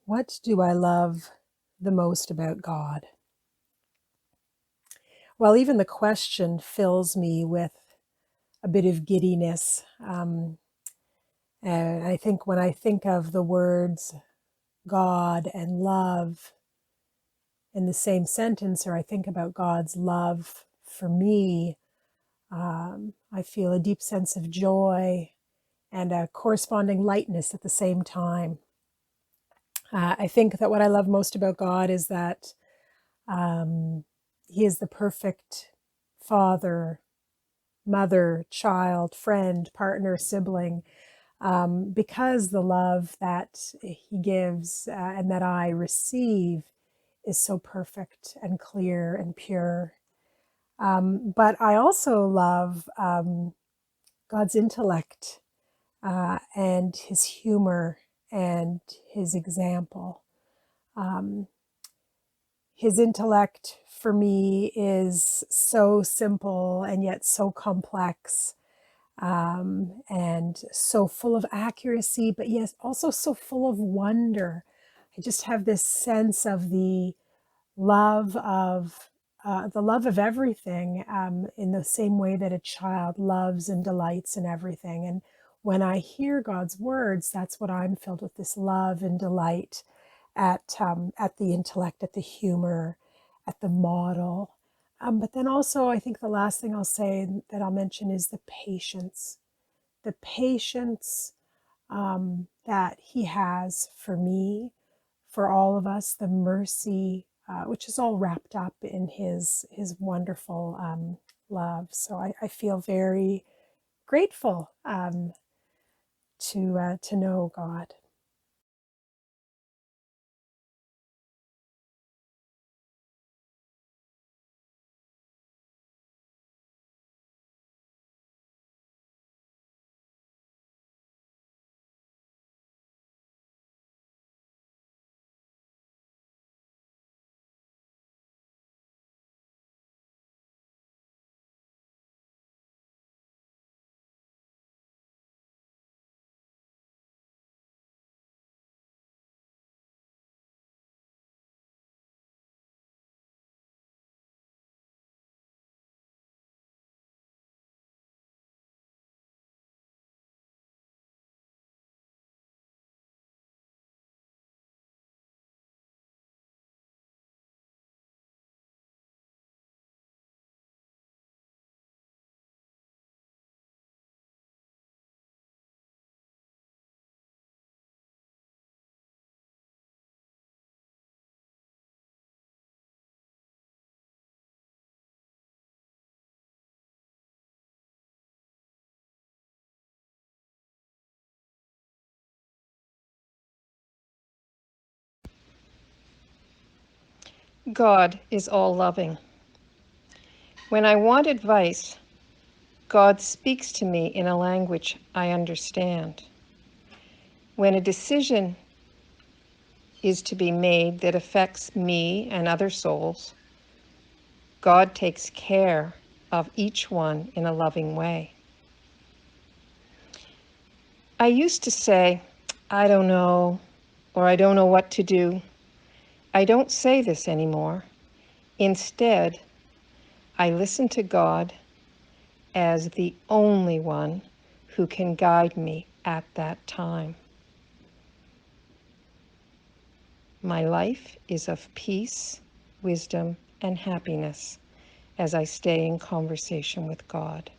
What do I love the most about God? Well, even the question fills me with a bit of giddiness. And I think when I think of the words God and love in the same sentence, or I think about God's love for me, I feel a deep sense of joy and a corresponding lightness at the same time. I think that what I love most about God is that He is the perfect father, mother, child, friend, partner, sibling, because the love that He gives and that I receive is so perfect and clear and pure. But I also love God's intellect and His humor and His example. Um, his intellect for me is so simple and yet so complex, and so full of accuracy, but yes, also so full of wonder. I just have this sense of love of the love of everything, in the same way that a child loves and delights in everything. And when I hear God's words, that's what I'm filled with, this love and delight at the intellect, at the humor, at the model. But then also, I think the last thing I'll say that I'll mention is the patience that He has for me, for all of us, the mercy, which is all wrapped up in His wonderful love. So I feel very grateful to know God. God is all loving. When I want advice, God speaks to me in a language I understand. When a decision is to be made that affects me and other souls, God takes care of each one in a loving way. I used to say, I don't know, or I don't know what to do. I don't say this anymore. Instead, I listen to God as the only one who can guide me at that time. My life is of peace, wisdom, and happiness as I stay in conversation with God.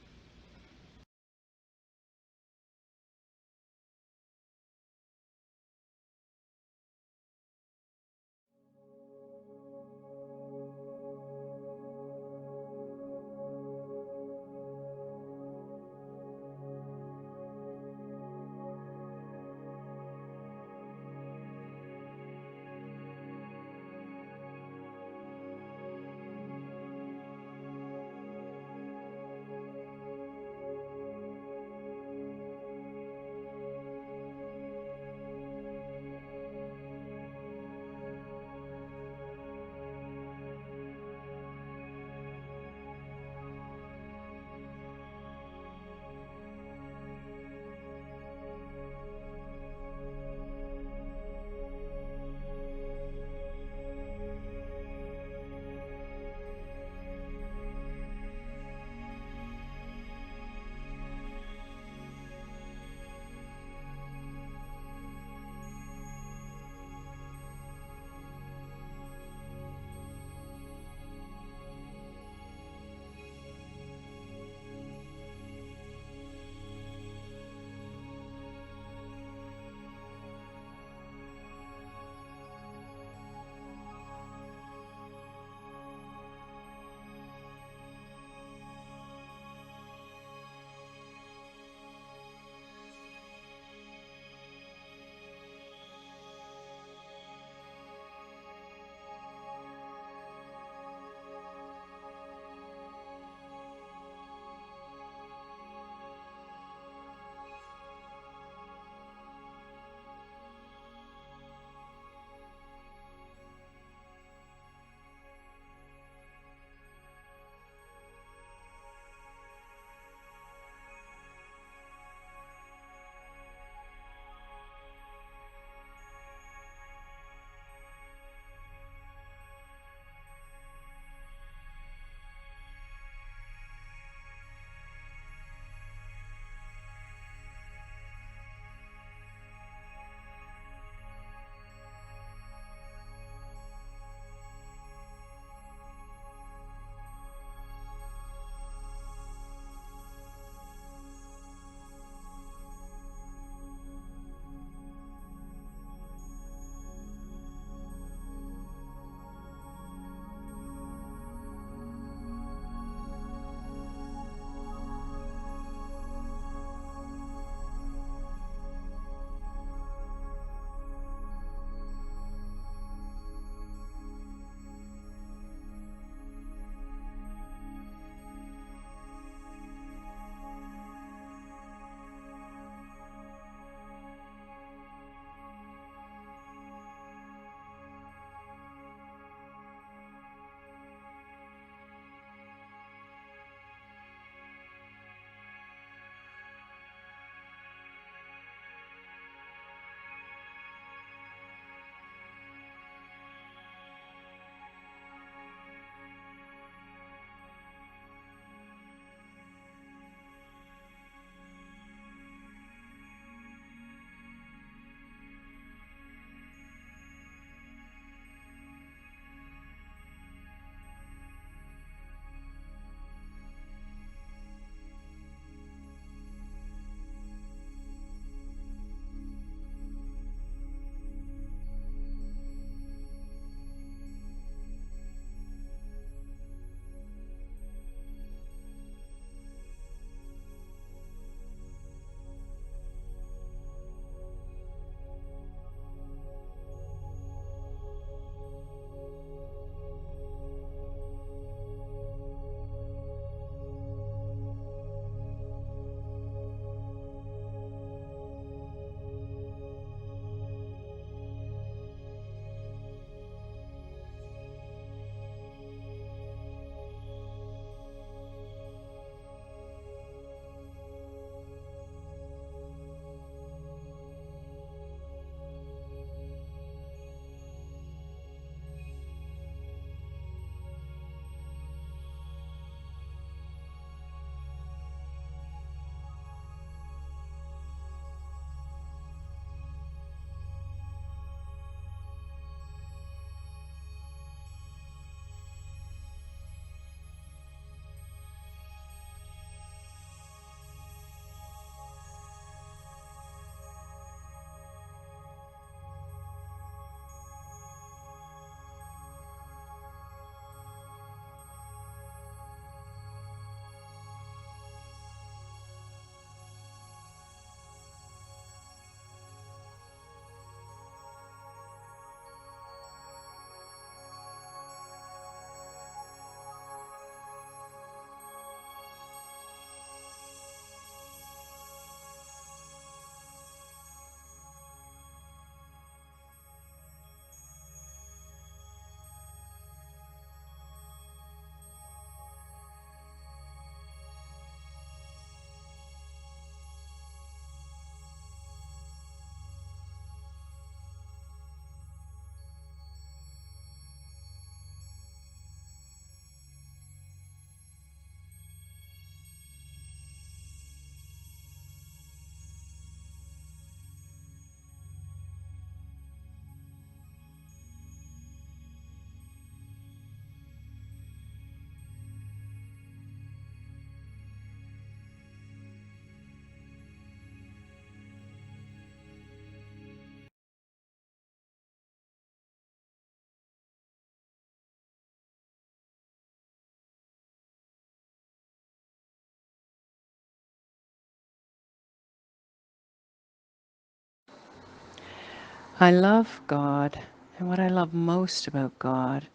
I love God, and what I love most about God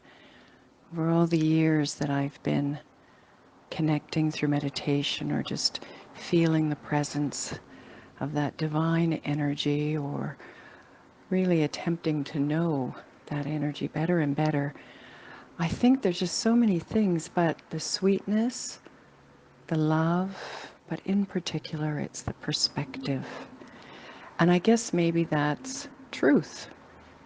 over all the years that I've been connecting through meditation or just feeling the presence of that divine energy, or really attempting to know that energy better and better. I think there's just so many things, but the sweetness, the love, but in particular, it's the perspective. And I guess maybe that's truth,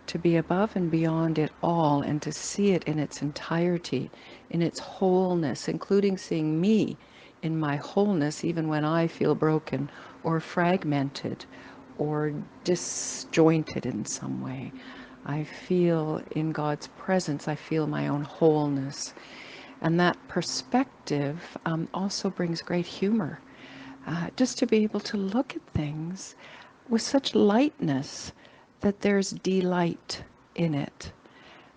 to be above and beyond it all and to see it in its entirety, in its wholeness, including seeing me in my wholeness, even when I feel broken or fragmented or disjointed in some way. I feel in God's presence, I feel my own wholeness. And that perspective also brings great humor. Just to be able to look at things with such lightness that there's delight in it.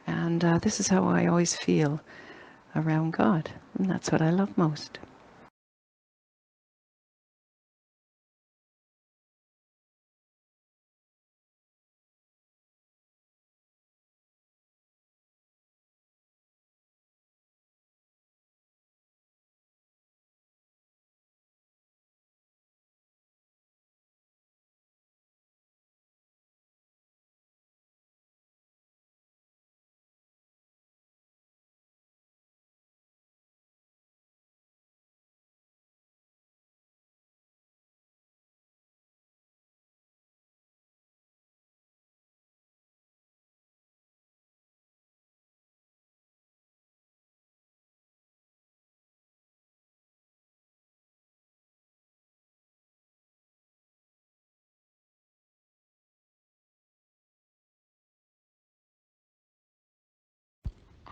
And this is how I always feel around God. And that's what I love most.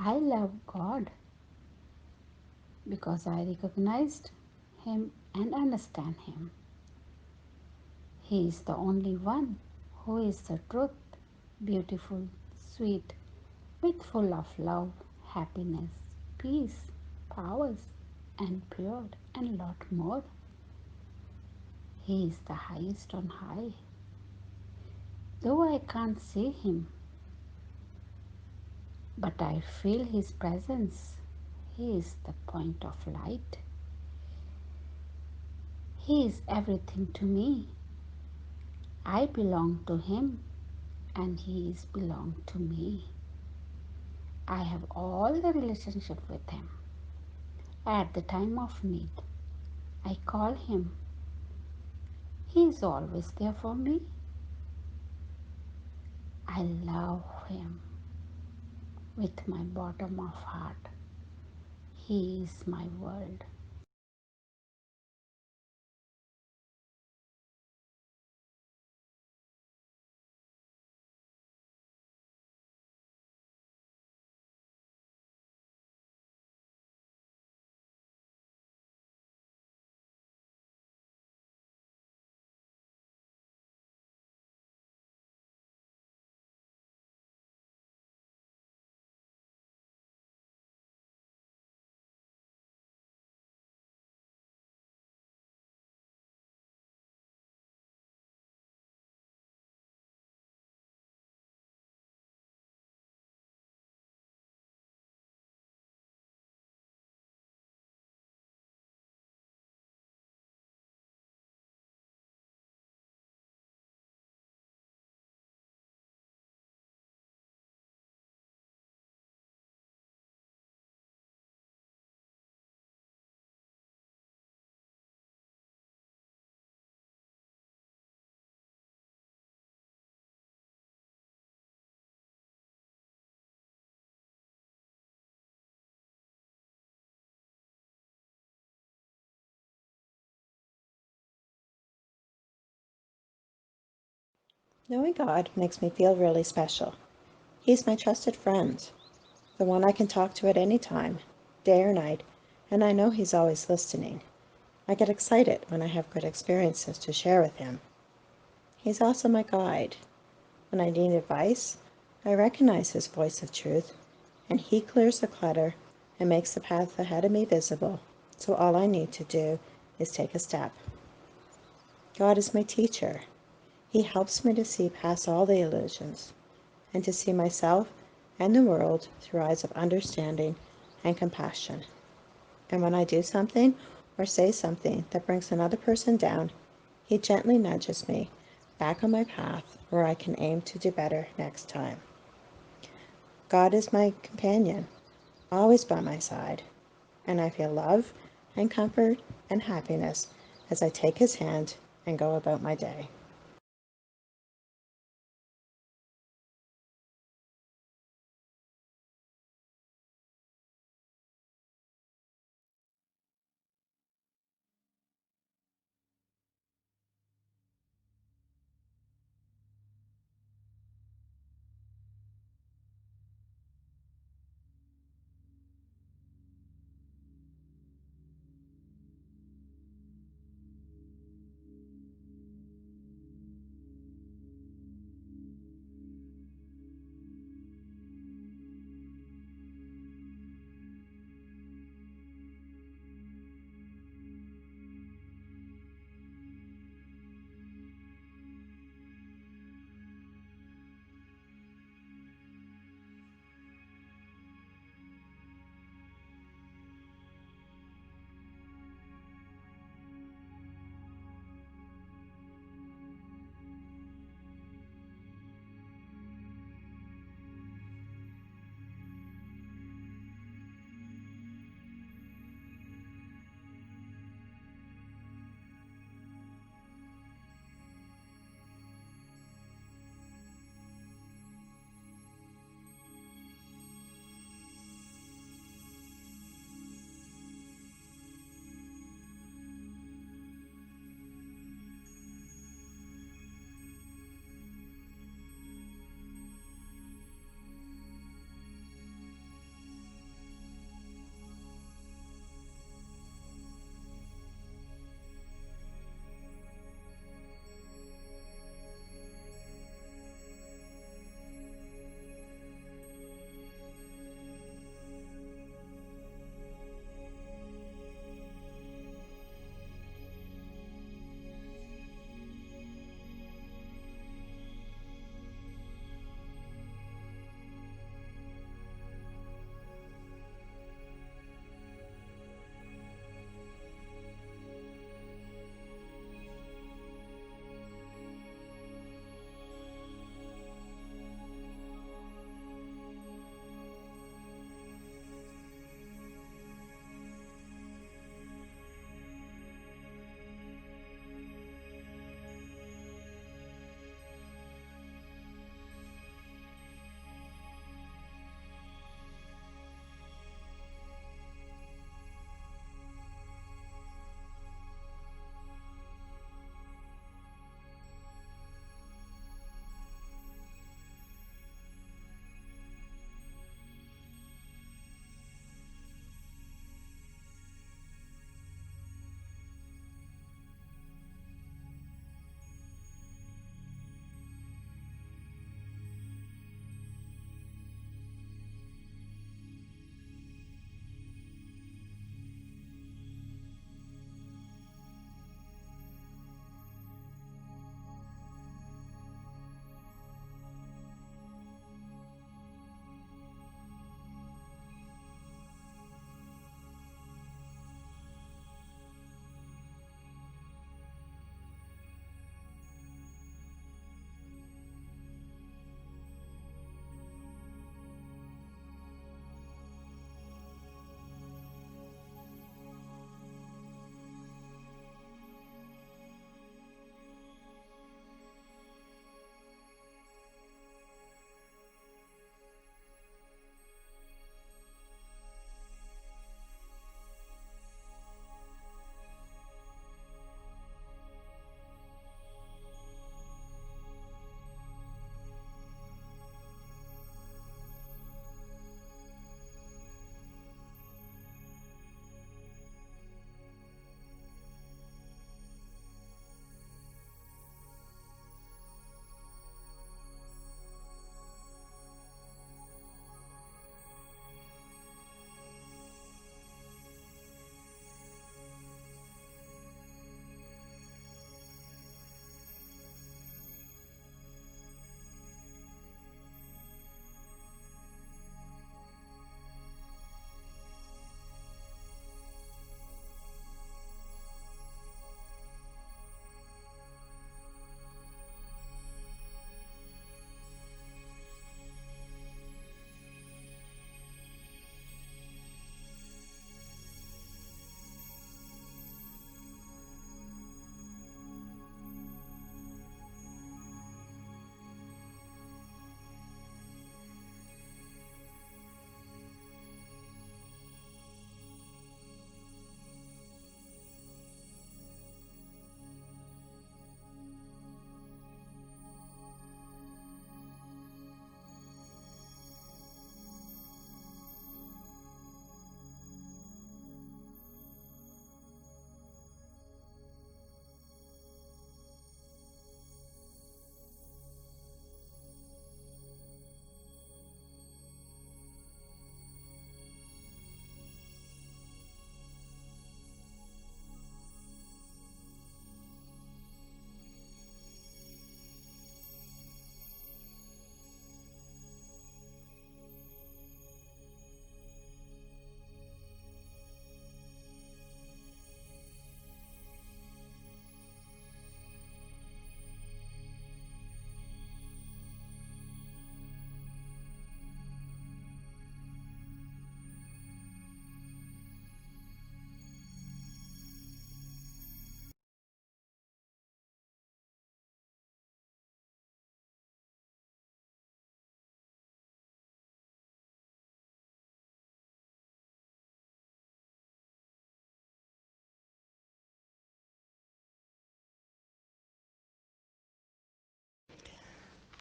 I love God because I recognized Him and understand Him. He is the only one who is the truth, beautiful, sweet, with full of love, happiness, peace, powers, and pure, and lot more. He is the highest on high. Though I can't see Him, but I feel His presence. He is the point of light. He is everything to me. I belong to Him and He is belong to me. I have all the relationship with Him. At the time of need, I call Him. He is always there for me. I love Him with my bottom of heart. He is my world. Knowing God makes me feel really special. He's my trusted friend, the one I can talk to at any time, day or night, and I know He's always listening. I get excited when I have good experiences to share with Him. He's also my guide. When I need advice, I recognize His voice of truth, and He clears the clutter and makes the path ahead of me visible, so all I need to do is take a step. God is my teacher. He helps me to see past all the illusions and to see myself and the world through eyes of understanding and compassion. And when I do something or say something that brings another person down, he gently nudges me back on my path where I can aim to do better next time. God is my companion, always by my side, and I feel love and comfort and happiness as I take his hand and go about my day.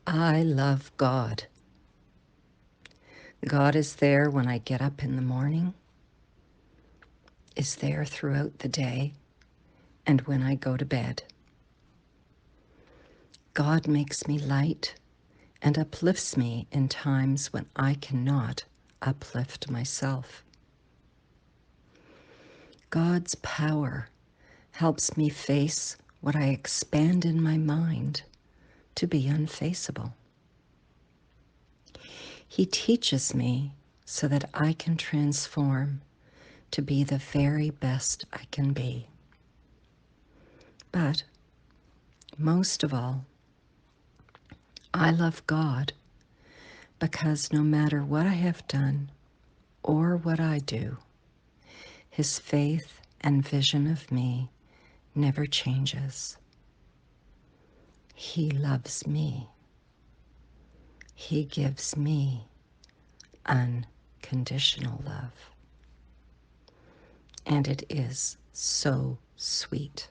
I love God. God is there when I get up in the morning, is there throughout the day, and when I go to bed. God makes me light and uplifts me in times when I cannot uplift myself. God's power helps me face what I expand in my mind to be unfaceable. He teaches me so that I can transform to be the very best I can be. But most of all, I love God because no matter what I have done or what I do, His faith and vision of me never changes. He loves me. He gives me unconditional love. And it is so sweet.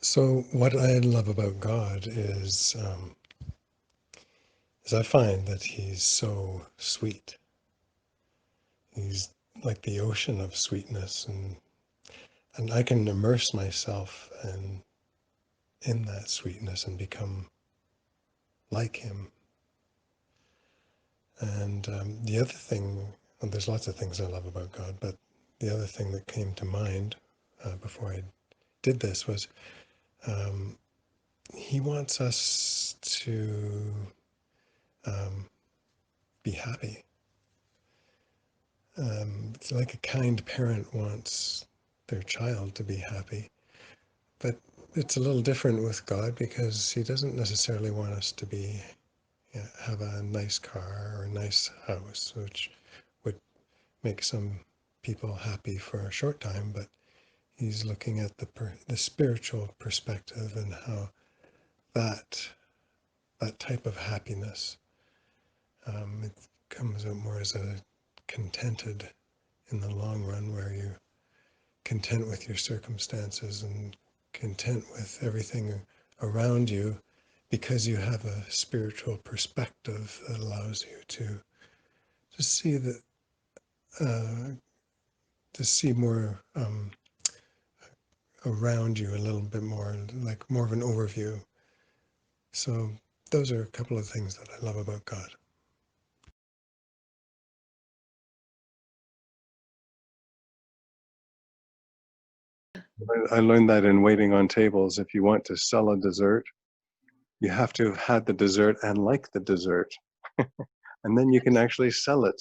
So what I love about God is I find that He's so sweet. He's like the ocean of sweetness, and I can immerse myself in that sweetness and become like Him. And the other thing, and there's lots of things I love about God, but the other thing that came to mind before I did this was He wants us to be happy. It's like a kind parent wants their child to be happy, but it's a little different with God because He doesn't necessarily want us to be have a nice car or a nice house, which would make some people happy for a short time, but He's looking at the spiritual perspective and how that type of happiness it comes out more as a contented in the long run, where you content with your circumstances and content with everything around you because you have a spiritual perspective that allows you to see that to see more around you a little bit more, like more of an overview. So those are a couple of things that I love about God. I learned that in waiting on tables. If you want to sell a dessert, you have to have had the dessert and like the dessert. And then you can actually sell it.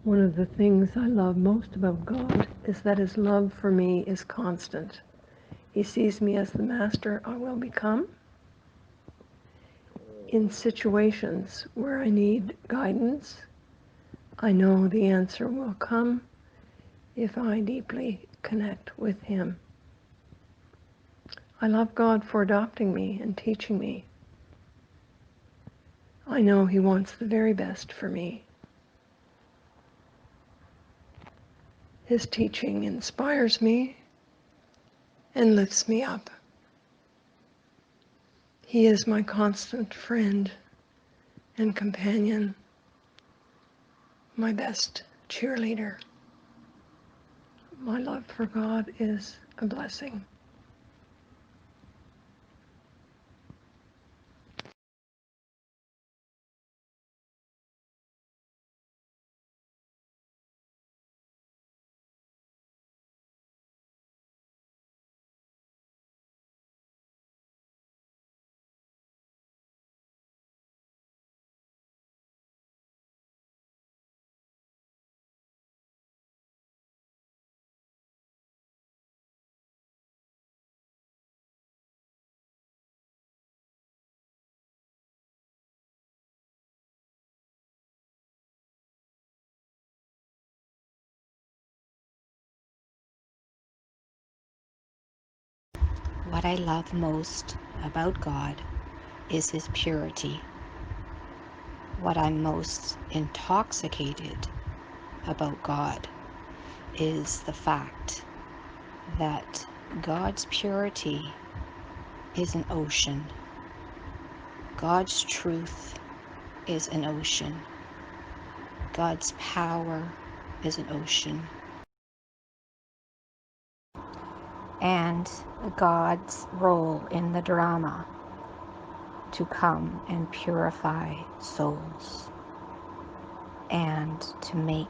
One of the things I love most about God is that His love for me is constant. He sees me as the master I will become. In situations where I need guidance, I know the answer will come if I deeply connect with Him. I love God for adopting me and teaching me. I know He wants the very best for me. His teaching inspires me and lifts me up. He is my constant friend and companion, my best cheerleader. My love for God is a blessing. What I love most about God is His purity. What I'm most intoxicated about God is the fact that God's purity is an ocean. God's truth is an ocean. God's power is an ocean. And God's role in the drama to come and purify souls and to make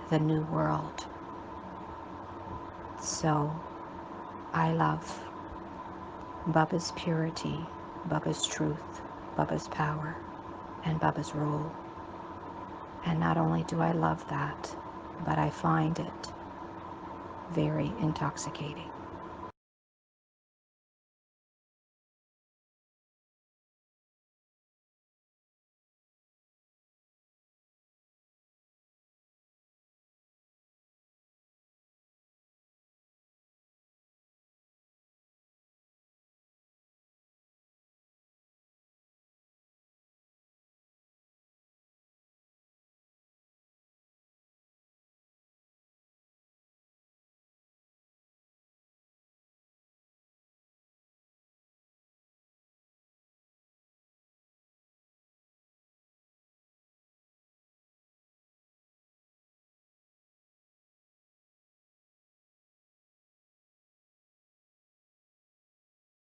the new world. So I love Baba's purity, Baba's truth, Baba's power, and Baba's role. And not only do I love that, but I find it very intoxicating.